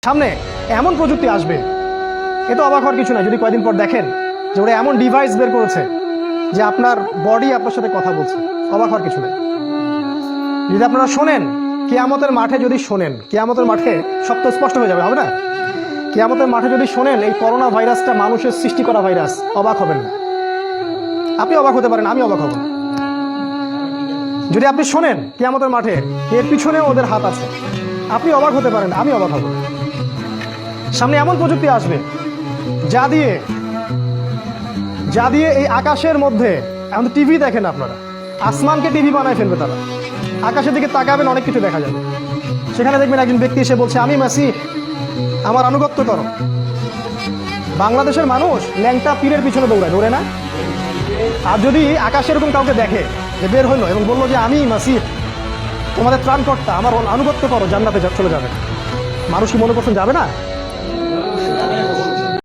সামনে এমন প্রযুক্তি আসবে, এ তো অবাক হওয়ার কিছু না যদি কয়েকদিন পর দেখেন যে ওরা এমন ডিভাইস বের করেছে যে আপনার বডি আপনার সাথে কথা বলছে। অবাক হওয়ার কিছু নেই। যদি আপনারা শোনেন কিয়ামতের মাঠে, যদি শোনেন কিয়ামতের মাঠে সব তো স্পষ্ট হয়ে যাবে, হবে না? কিয়ামতের মাঠে যদি শোনেন এই করোনা ভাইরাসটা মানুষের সৃষ্টি করা ভাইরাস, অবাক হবেন না। আপনি অবাক হতে পারেন, আমি অবাক হব না। যদি আপনি শোনেন কিয়ামতের মাঠে এর পিছনে ওদের হাত আছে, আপনি অবাক হতে পারেন, আমি অবাক হব না। সামনে এমন প্রযুক্তি আসবে যা দিয়ে এই আকাশের মধ্যে, এখন তো টিভি দেখেন আপনারা, আসমানকে টিভি বানায় ফেলবে তারা। আকাশের দিকে তাকাবেন, অনেক কিছু দেখা যাবে। সেখানে দেখবেন একজন ব্যক্তি এসে বলছে, আমি মাসিহ, আমার আনুগত্য করো। বাংলাদেশের মানুষ ল্যাংটা পীরের পিছনে দৌড়ে না? আর যদি আকাশে এরকম কাউকে দেখে যে বের হইলো এবং বললো যে আমি মাসিহ, তোমাদের ত্রাণকর্তা, আমার আনুগত্য করো, জান্নাতে চলে যাবে, মানুষ কি মনে করছেন যাবে না?